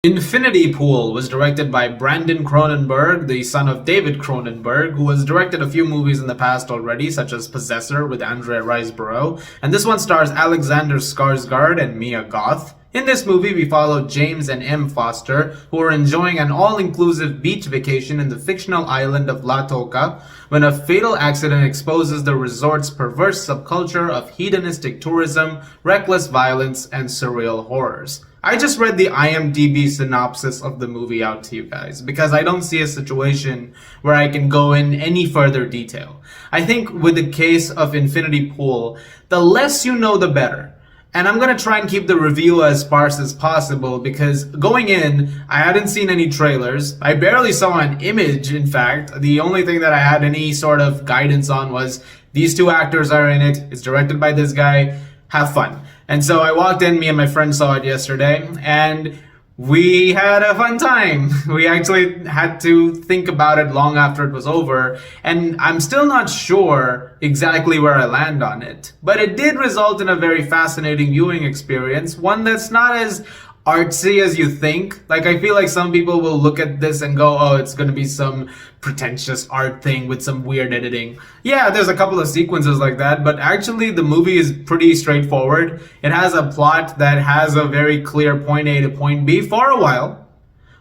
Infinity Pool was directed by Brandon Cronenberg, the son of David Cronenberg, who has directed a few movies in the past already, such as Possessor with Andrea Riseborough, and this one stars Alexander Skarsgård and Mia Goth. In this movie, we follow James and M. Foster, who are enjoying an all-inclusive beach vacation in the fictional island of La Toca, when a fatal accident exposes the resort's perverse subculture of hedonistic tourism, reckless violence, and surreal horrors. I just read the IMDb synopsis of the movie out to you guys because I don't see a situation where I can go in any further detail. I think with the case of Infinity Pool, the less you know, the better. And I'm going to try and keep the review as sparse as possible because going in, I hadn't seen any trailers. I barely saw an image, in fact. The only thing that I had any sort of guidance on was these two actors are in it. It's directed by this guy. Have fun. And so I walked in, me and my friend saw it yesterday, and we had a fun time. We actually had to think about it long after it was over, and I'm still not sure exactly where I land on it. But it did result in a very fascinating viewing experience, one that's not as artsy as you think. Like, I feel like some people will look at this and go, oh, it's gonna be some pretentious art thing with some weird editing. Yeah, there's a couple of sequences like that, but actually the movie is pretty straightforward. It has a plot that has a very clear point A to point B for a while,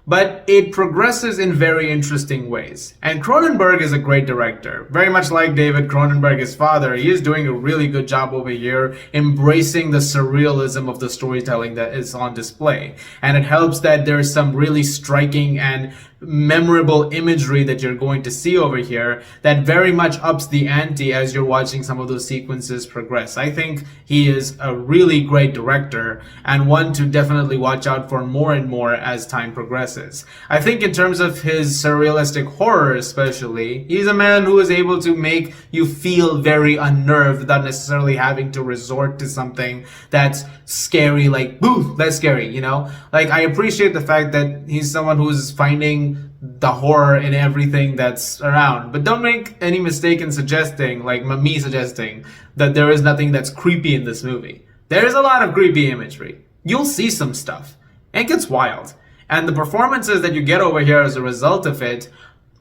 but it progresses in very interesting ways. And Cronenberg is a great director. Very much like David Cronenberg, his father, he is doing a really good job over here embracing the surrealism of the storytelling that is on display. And it helps that there's some really striking and memorable imagery that you're going to see over here that very much ups the ante as you're watching some of those sequences progress. I think he is a really great director and one to definitely watch out for more and more as time progresses. I think in terms of his surrealistic horror especially, he's a man who is able to make you feel very unnerved without necessarily having to resort to something that's scary, like, boo, that's scary, you know? Like, I appreciate the fact that he's someone who's finding the horror in everything that's around. But don't make any mistake in suggesting, like me suggesting, that there is nothing that's creepy in this movie. There is a lot of creepy imagery. You'll see some stuff. It gets wild. And the performances that you get over here as a result of it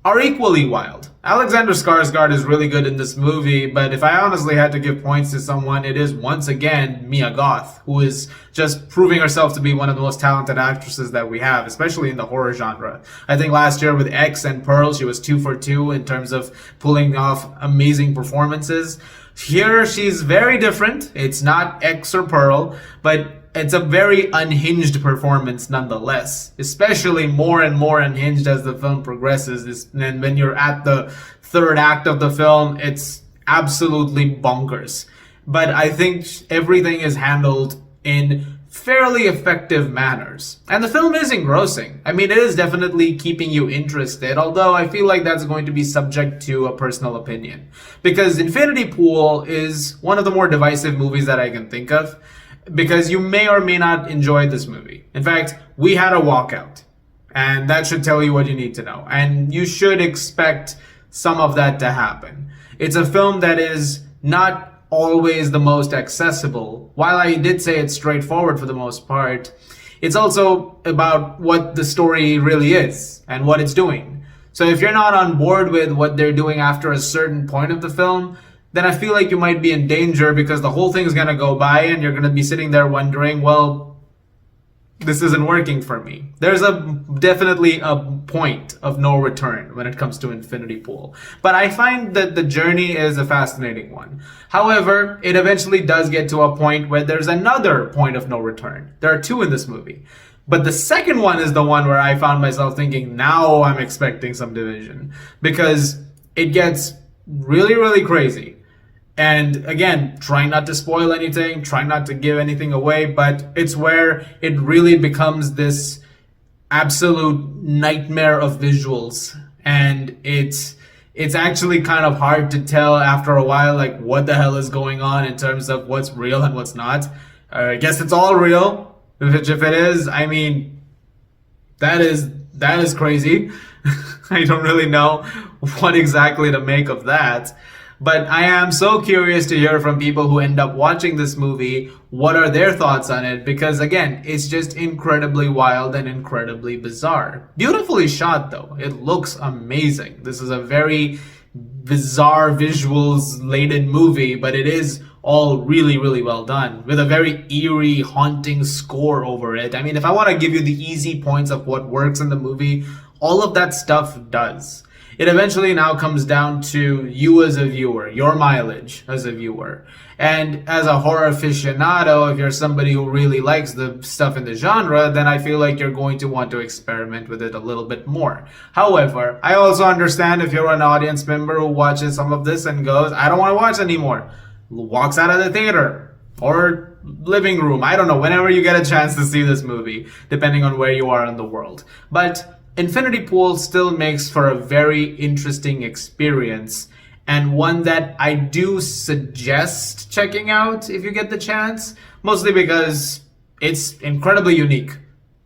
are equally wild. Alexander Skarsgård is really good in this movie, but if I honestly had to give points to someone, it is once again Mia Goth, who is just proving herself to be one of the most talented actresses that we have, especially in the horror genre. I think last year with X and Pearl, she was 2 for 2 in terms of pulling off amazing performances. Here, she's very different. It's not X or Pearl, but it's a very unhinged performance nonetheless, especially more and more unhinged as the film progresses. And when you're at the third act of the film, it's absolutely bonkers. But I think everything is handled in fairly effective manners. And the film is engrossing. I mean, it is definitely keeping you interested, although I feel like that's going to be subject to a personal opinion. Because Infinity Pool is one of the more divisive movies that I can think of, because you may or may not enjoy this movie. In fact, we had a walkout, and that should tell you what you need to know. And you should expect some of that to happen. It's a film that is not always the most accessible. While I did say it's straightforward for the most part, it's also about what the story really is and what it's doing. So if you're not on board with what they're doing after a certain point of the film, then I feel like you might be in danger because the whole thing's gonna go by and you're gonna be sitting there wondering, well, this isn't working for me. There's definitely a point of no return when it comes to Infinity Pool. But I find that the journey is a fascinating one. However, it eventually does get to a point where there's another point of no return. There are two in this movie. But the second one is the one where I found myself thinking, now I'm expecting some division. Because it gets really, really crazy. And again, trying not to spoil anything, trying not to give anything away, but it's where it really becomes this absolute nightmare of visuals. And it's actually kind of hard to tell after a while, like, what the hell is going on in terms of what's real and what's not. I guess it's all real. If it is, I mean, that is crazy. I don't really know what exactly to make of that. But I am so curious to hear from people who end up watching this movie. What are their thoughts on it? Because again, it's just incredibly wild and incredibly bizarre. Beautifully shot though. It looks amazing. This is a very bizarre visuals laden movie, but it is all really, really well done with a very eerie, haunting score over it. I mean, if I want to give you the easy points of what works in the movie, all of that stuff does. It eventually now comes down to you as a viewer, your mileage as a viewer. And as a horror aficionado, if you're somebody who really likes the stuff in the genre, then I feel like you're going to want to experiment with it a little bit more. However, I also understand if you're an audience member who watches some of this and goes, I don't want to watch anymore, walks out of the theater or living room, I don't know, whenever you get a chance to see this movie, depending on where you are in the world. But Infinity Pool still makes for a very interesting experience, and one that I do suggest checking out if you get the chance, mostly because it's incredibly unique,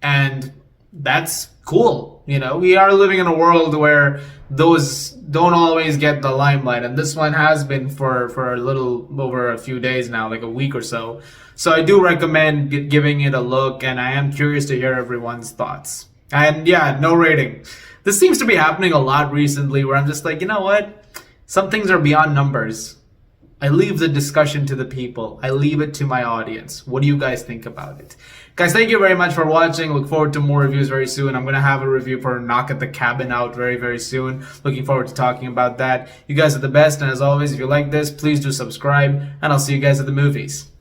and that's cool. You know, we are living in a world where those don't always get the limelight, and this one has been for a little over a few days now, like a week or so. So I do recommend giving it a look, and I am curious to hear everyone's thoughts. And yeah, no rating. This seems to be happening a lot recently where I'm just like, you know what? Some things are beyond numbers. I leave the discussion to the people. I leave it to my audience. What do you guys think about it? Guys, thank you very much for watching. Look forward to more reviews very soon. I'm going to have a review for Knock at the Cabin out very, very soon. Looking forward to talking about that. You guys are the best. And as always, if you like this, please do subscribe. And I'll see you guys at the movies.